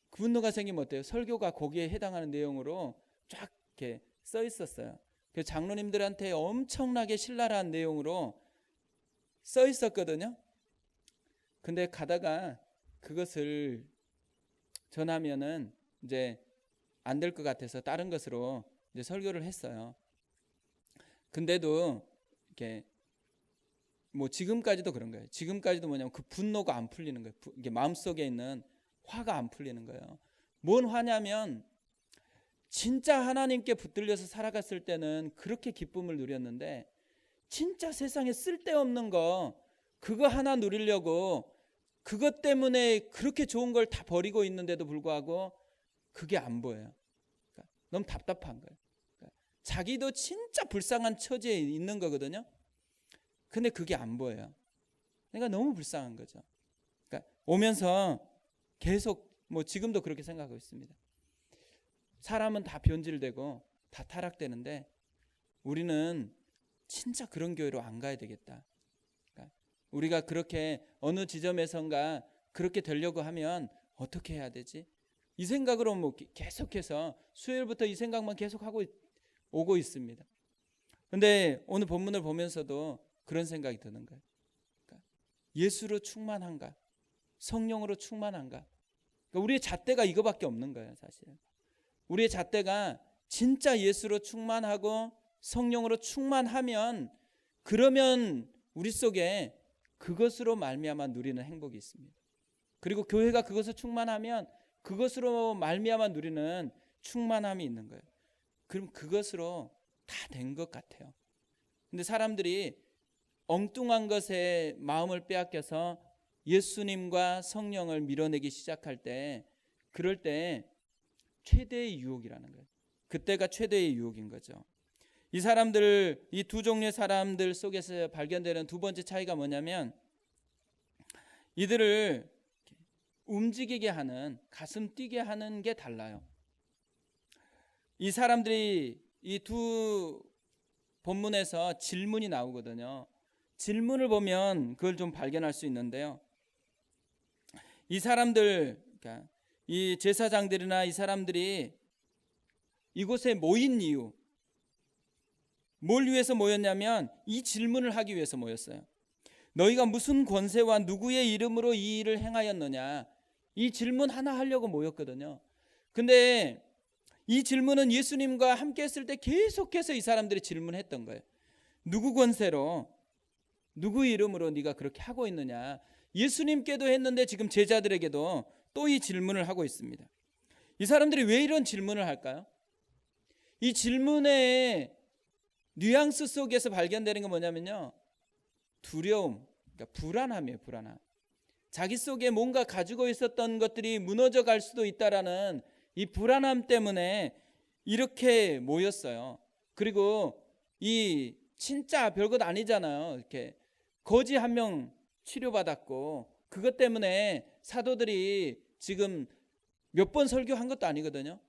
그 분노가 생기면 어때요? 설교가 거기에 해당하는 내용으로 쫙 이렇게 써 있었어요. 그 장로님들한테 엄청나게 신랄한 내용으로 써 있었거든요. 근데 가다가 그것을 전하면은 이제 안 될 것 같아서 다른 것으로 이제 설교를 했어요. 근데도 이렇게 뭐 지금까지도 그런 거예요. 지금까지도 뭐냐면 그 분노가 안 풀리는 거예요. 이게 마음속에 있는 화가 안 풀리는 거예요. 뭔 화냐면 진짜 하나님께 붙들려서 살아갔을 때는 그렇게 기쁨을 누렸는데 진짜 세상에 쓸데없는 거 그거 하나 누리려고 그것 때문에 그렇게 좋은 걸 다 버리고 있는데도 불구하고 그게 안 보여요. 그러니까 너무 답답한 거예요. 그러니까 자기도 진짜 불쌍한 처지에 있는 거거든요. 근데 그게 안 보여요. 그러니까 너무 불쌍한 거죠. 그러니까 오면서 계속 뭐 지금도 그렇게 생각하고 있습니다. 사람은 다 변질되고 다 타락되는데 우리는 진짜 그런 교회로 안 가야 되겠다. 그러니까 우리가 그렇게 어느 지점에선가 그렇게 되려고 하면 어떻게 해야 되지? 이 생각으로 뭐 계속해서 수요일부터 이 생각만 계속하고 오고 있습니다. 그런데 오늘 본문을 보면서도 그런 생각이 드는 거예요. 그러니까 예수로 충만한가? 성령으로 충만한가? 그러니까 우리의 잣대가 이거밖에 없는 거예요, 사실. 우리의 잣대가 진짜 예수로 충만하고 성령으로 충만하면 그러면 우리 속에 그것으로 말미암아 누리는 행복이 있습니다. 그리고 교회가 그것을 충만하면 그것으로 말미암아 누리는 충만함이 있는 거예요. 그럼 그것으로 다 된 것 같아요. 근데 사람들이 엉뚱한 것에 마음을 빼앗겨서 예수님과 성령을 밀어내기 시작할 때, 그럴 때 최대의 유혹이라는 거예요. 그때가 최대의 유혹인 거죠. 이 사람들, 이 두 종류의 사람들 속에서 발견되는 두 번째 차이가 뭐냐면, 이들을 움직이게 하는, 가슴 뛰게 하는 게 달라요. 이 사람들이 이 두 본문에서 질문이 나오거든요. 질문을 보면 그걸 좀 발견할 수 있는데요. 이 사람들, 그러니까 이 제사장들이나 이 사람들이 이곳에 모인 이유, 뭘 위해서 모였냐면 이 질문을 하기 위해서 모였어요. 너희가 무슨 권세와 누구의 이름으로 이 일을 행하였느냐, 이 질문 하나 하려고 모였거든요. 근데 이 질문은 예수님과 함께 했을 때 계속해서 이 사람들이 질문했던 거예요. 누구 권세로, 누구 이름으로 네가 그렇게 하고 있느냐. 예수님께도 했는데 지금 제자들에게도 또 이 질문을 하고 있습니다. 이 사람들이 왜 이런 질문을 할까요? 이 질문의 뉘앙스 속에서 발견되는 건 뭐냐면요, 두려움, 그러니까 불안함이에요. 불안함. 자기 속에 뭔가 가지고 있었던 것들이 무너져 갈 수도 있다라는 이 불안함 때문에 이렇게 모였어요. 그리고 이 진짜 별것 아니잖아요. 이렇게 거지 한 명 치료받았고, 그것 때문에 사도들이 지금 몇 번 설교한 것도 아니거든요.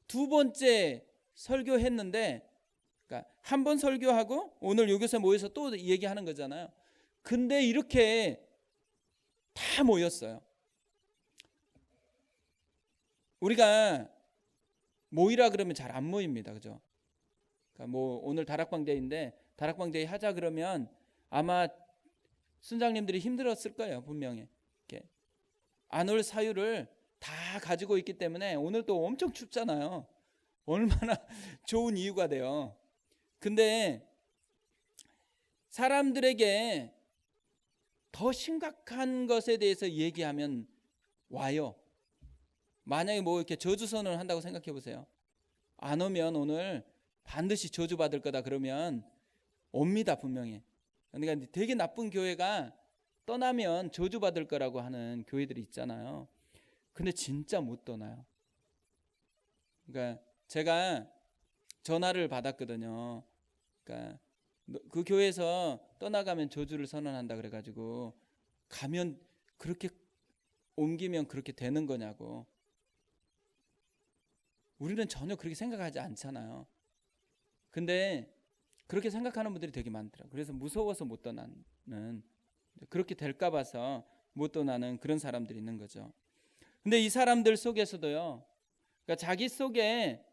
두 번째 설교했는데, 그러니까 한 번 설교하고 오늘 여기서 모여서 또 얘기하는 거잖아요. 근데 이렇게 다 모였어요. 우리가 모이라 그러면 잘 안 모입니다. 그죠? 그러니까 뭐 오늘 다락방데이인데 다락방데이 하자 그러면 아마 순장님들이 힘들었을 거예요. 분명히. 이렇게 안 올 사유를 다 가지고 있기 때문에 오늘 또 엄청 춥잖아요. 얼마나 좋은 이유가 돼요. 근데 사람들에게 더 심각한 것에 대해서 얘기하면 와요. 만약에 뭐 이렇게 저주 선언을 한다고 생각해 보세요. 안 오면 오늘 반드시 저주 받을 거다 그러면 옵니다. 분명히. 그러니까 되게 나쁜 교회가 떠나면 저주 받을 거라고 하는 교회들이 있잖아요. 근데 진짜 못 떠나요. 그러니까 제가 전화를 받았거든요. 그러니까 그 교회에서 떠나가면 저주를 선언한다 그래가지고 가면 그렇게 옮기면 그렇게 되는 거냐고. 우리는 전혀 그렇게 생각하지 않잖아요. 근데 그렇게 생각하는 분들이 되게 많더라고요. 그래서 무서워서 못 떠나는, 그렇게 될까 봐서 못 떠나는 그런 사람들이 있는 거죠. 근데 이 사람들 속에서도요, 그러니까 자기 속에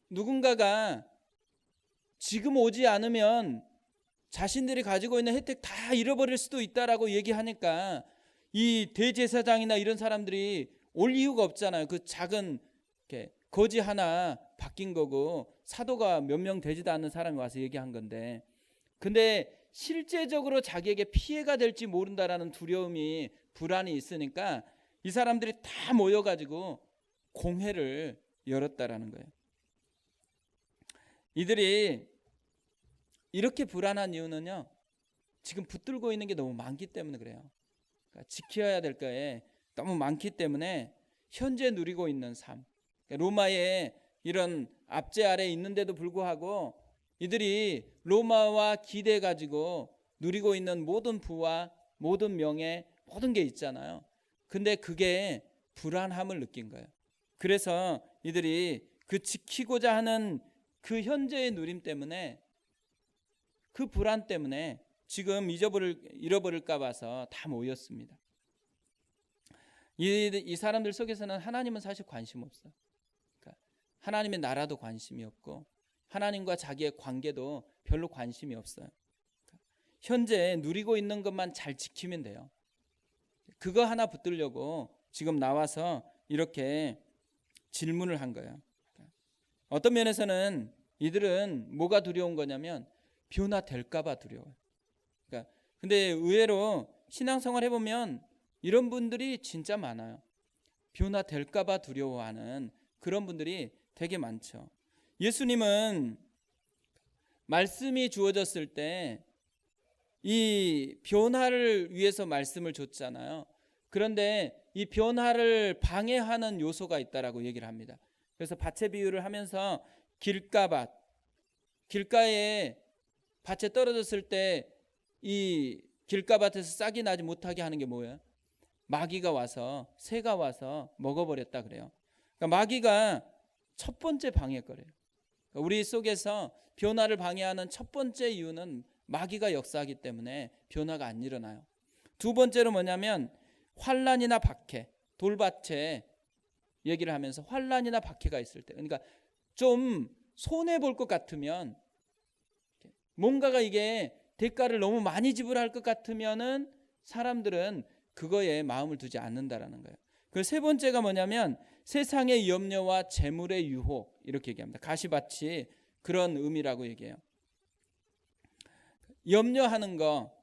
누군가가 지금 오지 않으면 자신들이 가지고 있는 혜택 다 잃어버릴 수도 있다라고 얘기하니까 이 대제사장이나 이런 사람들이 올 이유가 없잖아요. 그 작은 이렇게 거지 하나 바뀐 거고 사도가 몇 명 되지도 않는 사람이 와서 얘기한 건데, 근데 실제적으로 자기에게 피해가 될지 모른다라는 두려움이, 불안이 있으니까 이 사람들이 다 모여가지고 공회를 열었다라는 거예요. 이들이 이렇게 불안한 이유는요, 지금 붙들고 있는 게 너무 많기 때문에 그래요. 그러니까 지켜야 될 거에 너무 많기 때문에 현재 누리고 있는 삶, 로마의 이런 압제 아래 있는데도 불구하고 이들이 로마와 기대 가지고 누리고 있는 모든 부와 모든 명예, 모든 게 있잖아요. 근데 그게 불안함을 느낀 거예요. 그래서 이들이 그 지키고자 하는 그 현재의 누림 때문에, 그 불안 때문에 지금 잃어버릴까 봐서 다 모였습니다. 이 사람들 속에서는 하나님은 사실 관심 없어요. 그러니까 하나님의 나라도 관심이 없고 하나님과 자기의 관계도 별로 관심이 없어요. 그러니까 현재 누리고 있는 것만 잘 지키면 돼요. 그거 하나 붙들려고 지금 나와서 이렇게 질문을 한 거예요. 어떤 면에서는 이들은 뭐가 두려운 거냐면 변화될까 봐 두려워요. 그러니까 근데 의외로 신앙생활 해보면 이런 분들이 진짜 많아요. 변화될까 봐 두려워하는 그런 분들이 되게 많죠. 예수님은 말씀이 주어졌을 때 이 변화를 위해서 말씀을 줬잖아요. 그런데 이 변화를 방해하는 요소가 있다라고 얘기를 합니다. 그래서 밭의 비유를 하면서 길가밭, 길가에 밭에 떨어졌을 때 이 길가밭에서 싹이 나지 못하게 하는 게 뭐예요? 마귀가 와서, 새가 와서 먹어버렸다 그래요. 그러니까 마귀가 첫 번째 방해거래요. 그러니까 우리 속에서 변화를 방해하는 첫 번째 이유는 마귀가 역사하기 때문에 변화가 안 일어나요. 두 번째로 뭐냐면 환난이나 박해, 돌밭에 얘기를 하면서 환난이나 박해가 있을 때, 그러니까 좀 손해 볼 것 같으면, 뭔가가 이게 대가를 너무 많이 지불할 것 같으면은 사람들은 그거에 마음을 두지 않는다라는 거예요. 그 세 번째가 뭐냐면 세상의 염려와 재물의 유혹, 이렇게 얘기합니다. 가시밭이 그런 의미라고 얘기해요. 염려하는 거,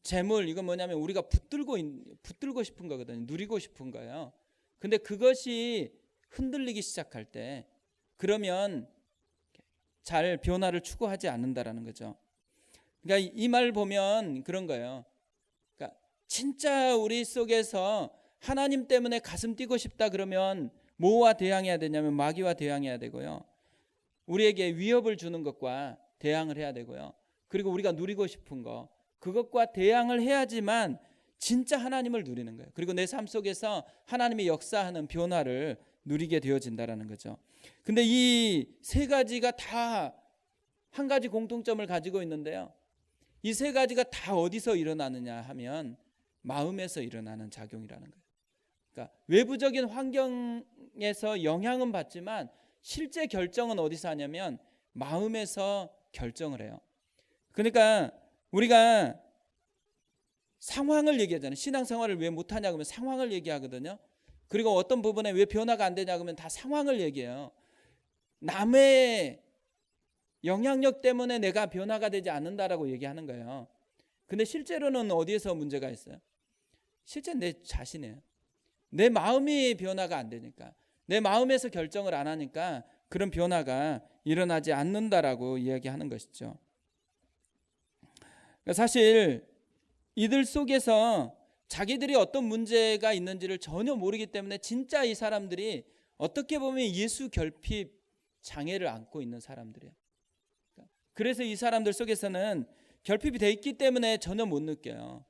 재물, 이건 뭐냐면 우리가 붙들고 싶은 거거든요. 누리고 싶은 거예요. 근데 그것이 흔들리기 시작할 때, 그러면 잘 변화를 추구하지 않는다라는 거죠. 그러니까 이 말 보면 그런 거예요. 그러니까 진짜 우리 속에서 하나님 때문에 가슴 뛰고 싶다 그러면 뭐와 대항해야 되냐면 마귀와 대항해야 되고요. 우리에게 위협을 주는 것과 대항을 해야 되고요. 그리고 우리가 누리고 싶은 거, 그것과 대항을 해야지만 진짜 하나님을 누리는 거예요. 그리고 내 삶 속에서 하나님이 역사하는 변화를 누리게 되어진다라는 거죠. 근데 이 세 가지가 다 한 가지 공통점을 가지고 있는데요. 이 세 가지가 다 어디서 일어나느냐 하면 마음에서 일어나는 작용이라는 거예요. 그러니까 외부적인 환경에서 영향은 받지만 실제 결정은 어디서 하냐면 마음에서 결정을 해요. 그러니까 우리가 상황을 얘기하잖아요. 신앙생활을 왜 못하냐 그러면 상황을 얘기하거든요. 그리고 어떤 부분에 왜 변화가 안 되냐 그러면 다 상황을 얘기해요. 남의 영향력 때문에 내가 변화가 되지 않는다라고 얘기하는 거예요. 근데 실제로는 어디에서 문제가 있어요? 실제 내 자신이에요. 내 마음이 변화가 안 되니까, 내 마음에서 결정을 안 하니까 그런 변화가 일어나지 않는다라고 이야기하는 것이죠. 사실 이들 속에서 자기들이 어떤 문제가 있는지를 전혀 모르기 때문에 진짜 이 사람들이 어떻게 보면 예수 결핍 장애를 안고 있는 사람들이에요. 그래서 이 사람들 속에서는 결핍이 돼 있기 때문에 전혀 못 느껴요.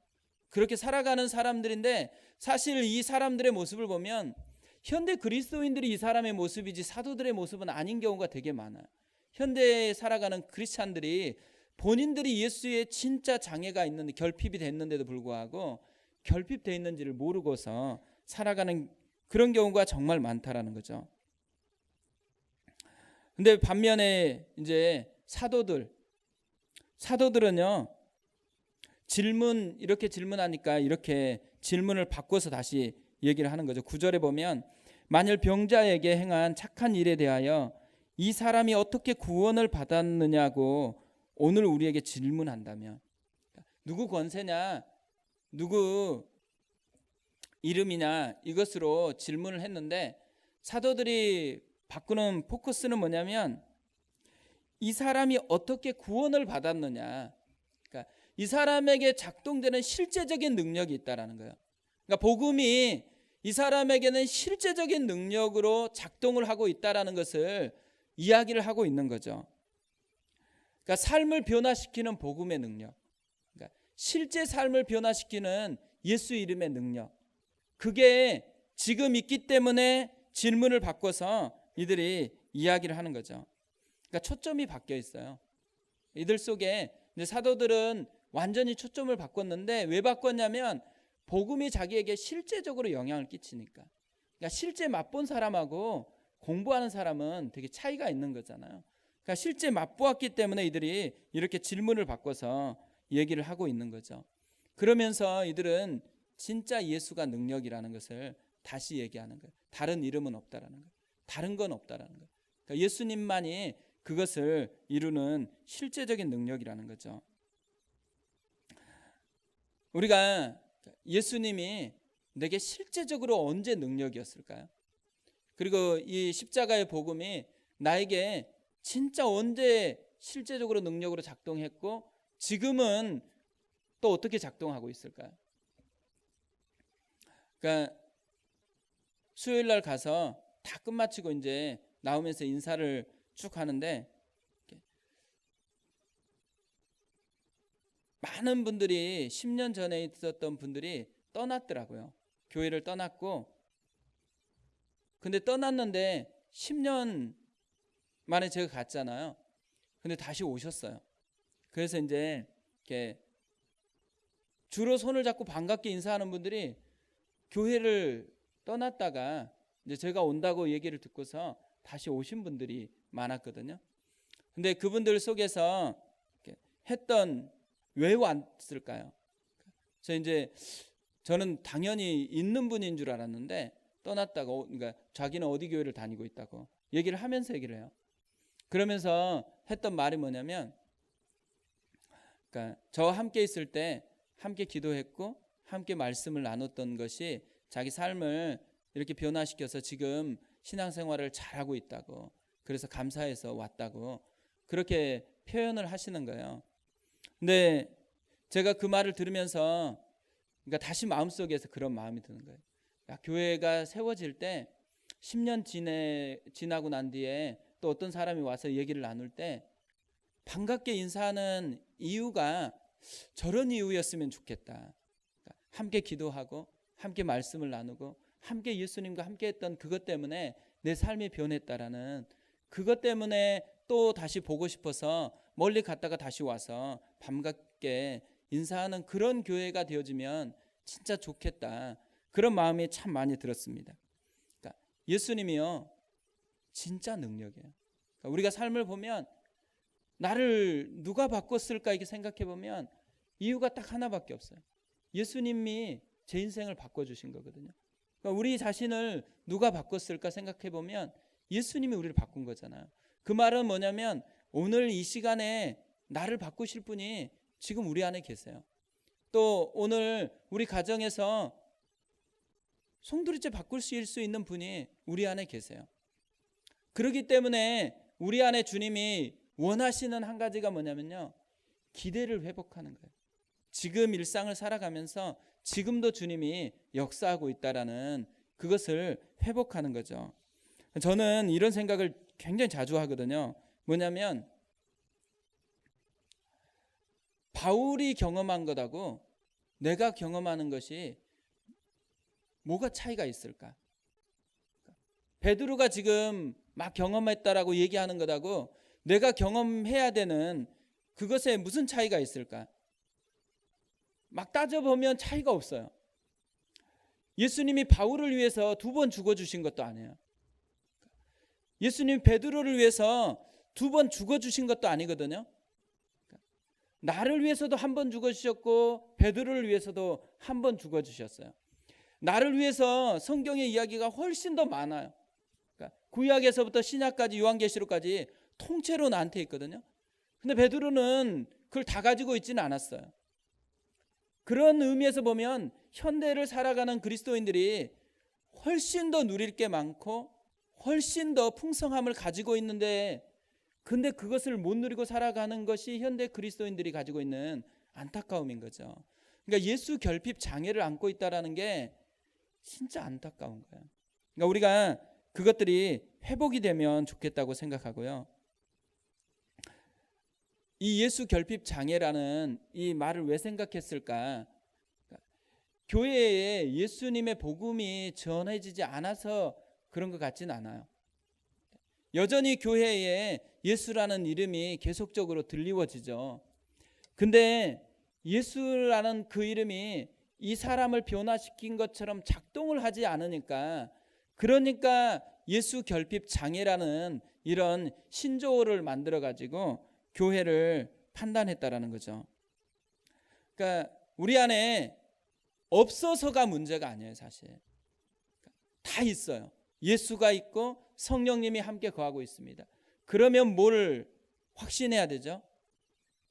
그렇게 살아가는 사람들인데 사실 이 사람들의 모습을 보면 현대 그리스도인들이 이 사람의 모습이지 사도들의 모습은 아닌 경우가 되게 많아요. 현대에 살아가는 크리스찬들이 본인들이 예수의 진짜 장애가 있는데 결핍이 됐는데도 불구하고 결핍되어 있는지를 모르고서 살아가는 그런 경우가 정말 많다라는 거죠. 근데 반면에 이제 사도들은요, 이렇게 질문하니까 이렇게 질문을 바꿔서 다시 얘기를 하는 거죠. 9절에 보면 만일 병자에게 행한 착한 일에 대하여 이 사람이 어떻게 구원을 받았느냐고 오늘 우리에게 질문한다면, 누구 권세냐, 누구 이름이냐, 이것으로 질문을 했는데 사도들이 바꾸는 포커스는 뭐냐면 이 사람이 어떻게 구원을 받았느냐, 그러니까 이 사람에게 작동되는 실제적인 능력이 있다라는 거예요. 그러니까 복음이 이 사람에게는 실제적인 능력으로 작동을 하고 있다라는 것을 이야기를 하고 있는 거죠. 그러니까 삶을 변화시키는 복음의 능력, 그러니까 실제 삶을 변화시키는 예수 이름의 능력, 그게 지금 있기 때문에 질문을 바꿔서 이들이 이야기를 하는 거죠. 그러니까 초점이 바뀌어 있어요. 이들 속에 이제 사도들은 완전히 초점을 바꿨는데 왜 바꿨냐면 복음이 자기에게 실제적으로 영향을 끼치니까. 그러니까 실제 맛본 사람하고 공부하는 사람은 되게 차이가 있는 거잖아요. 그러니까 실제 맛보았기 때문에 이들이 이렇게 질문을 바꿔서 얘기를 하고 있는 거죠. 그러면서 이들은 진짜 예수가 능력이라는 것을 다시 얘기하는 거예요. 다른 이름은 없다라는 거예요. 다른 건 없다라는 거예요. 그러니까 예수님만이 그것을 이루는 실제적인 능력이라는 거죠. 우리가 예수님이 내게 실제적으로 언제 능력이었을까요? 그리고 이 십자가의 복음이 나에게 진짜 언제 실제적으로 능력으로 작동했고 지금은 또 어떻게 작동하고 있을까요? 그러니까 수요일 날 가서 다 끝마치고 이제 나오면서 인사를 쭉 하는데 많은 분들이 10년 전에 있었던 분들이 떠났더라고요. 교회를 떠났고, 근데 떠났는데 10년 만에 제가 갔잖아요. 근데 다시 오셨어요. 그래서 이제 이렇게 주로 손을 잡고 반갑게 인사하는 분들이 교회를 떠났다가 이제 제가 온다고 얘기를 듣고서 다시 오신 분들이 많았거든요. 근데 그분들 속에서 했던 왜 왔을까요? 그래서 이제 저는 당연히 있는 분인 줄 알았는데 떠났다고, 그러니까 자기는 어디 교회를 다니고 있다고 얘기를 하면서 얘기를 해요. 그러면서 했던 말이 뭐냐면, 그러니까 저와 함께 있을 때 함께 기도했고 함께 말씀을 나눴던 것이 자기 삶을 이렇게 변화시켜서 지금 신앙생활을 잘하고 있다고, 그래서 감사해서 왔다고 그렇게 표현을 하시는 거예요. 근데 제가 그 말을 들으면서 그러니까 다시 마음속에서 그런 마음이 드는 거예요. 야, 교회가 세워질 때 10년 지나고 난 뒤에 또 어떤 사람이 와서 얘기를 나눌 때 반갑게 인사하는 이유가 저런 이유였으면 좋겠다. 그러니까 함께 기도하고 함께 말씀을 나누고 함께 예수님과 함께 했던 그것 때문에 내 삶이 변했다라는, 그것 때문에 또 다시 보고 싶어서 멀리 갔다가 다시 와서 반갑게 인사하는 그런 교회가 되어지면 진짜 좋겠다. 그런 마음이 참 많이 들었습니다. 그러니까 예수님이요 진짜 능력이에요. 그러니까 우리가 삶을 보면 나를 누가 바꿨을까 이렇게 생각해 보면 이유가 딱 하나밖에 없어요. 예수님이 제 인생을 바꿔주신 거거든요. 그러니까 우리 자신을 누가 바꿨을까 생각해 보면 예수님이 우리를 바꾼 거잖아요. 그 말은 뭐냐면 오늘 이 시간에 나를 바꾸실 분이 지금 우리 안에 계세요. 또 오늘 우리 가정에서 송두리째 바꿀 수 있는 분이 우리 안에 계세요. 그렇기 때문에 우리 안에 주님이 원하시는 한 가지가 뭐냐면요, 기대를 회복하는 거예요. 지금 일상을 살아가면서 지금도 주님이 역사하고 있다라는 그것을 회복하는 거죠. 저는 이런 생각을 굉장히 자주 하거든요. 뭐냐면 바울이 경험한 것하고 내가 경험하는 것이 뭐가 차이가 있을까? 베드로가 지금 막 경험했다라고 얘기하는 것하고 내가 경험해야 되는 그것에 무슨 차이가 있을까? 막 따져보면 차이가 없어요. 예수님이 바울을 위해서 2번 죽어주신 것도 아니에요. 예수님이 베드로를 위해서 2번 죽어주신 것도 아니거든요. 나를 위해서도 1번 죽어주셨고 베드로를 위해서도 1번 죽어주셨어요. 나를 위해서 성경의 이야기가 훨씬 더 많아요. 그러니까 구약에서부터 신약까지 요한계시록까지 통째로 나한테 있거든요. 근데 베드로는 그걸 다 가지고 있지는 않았어요. 그런 의미에서 보면 현대를 살아가는 그리스도인들이 훨씬 더 누릴 게 많고 훨씬 더 풍성함을 가지고 있는데, 근데 그것을 못 누리고 살아가는 것이 현대 그리스도인들이 가지고 있는 안타까움인 거죠. 그러니까 예수 결핍 장애를 안고 있다라는 게 진짜 안타까운 거예요. 그러니까 우리가 그것들이 회복이 되면 좋겠다고 생각하고요. 이 예수 결핍 장애라는 이 말을 왜 생각했을까? 교회에 예수님의 복음이 전해지지 않아서 그런 것 같진 않아요. 여전히 교회에 예수라는 이름이 계속적으로 들리워지죠. 근데 예수라는 그 이름이 이 사람을 변화시킨 것처럼 작동을 하지 않으니까, 그러니까 예수 결핍 장애라는 이런 신조어를 만들어 가지고 교회를 판단했다라는 거죠. 그러니까 우리 안에 없어서가 문제가 아니에요. 사실 다 있어요. 예수가 있고 성령님이 함께 거하고 있습니다. 그러면 뭘 확신해야 되죠?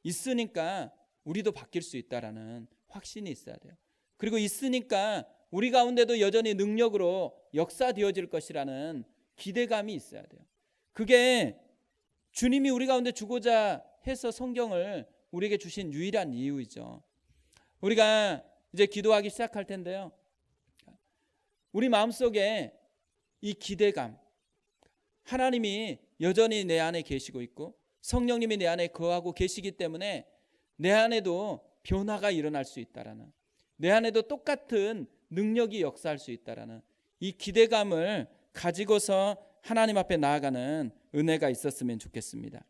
있으니까 우리도 바뀔 수 있다라는 확신이 있어야 돼요. 그리고 있으니까 우리 가운데도 여전히 능력으로 역사되어질 것이라는 기대감이 있어야 돼요. 그게 주님이 우리 가운데 주고자 해서 성경을 우리에게 주신 유일한 이유이죠. 우리가 이제 기도하기 시작할 텐데요. 우리 마음속에 이 기대감, 하나님이 여전히 내 안에 계시고 있고 성령님이 내 안에 거하고 계시기 때문에 내 안에도 변화가 일어날 수 있다라는, 내 안에도 똑같은 능력이 역사할 수 있다라는 이 기대감을 가지고서 하나님 앞에 나아가는 은혜가 있었으면 좋겠습니다.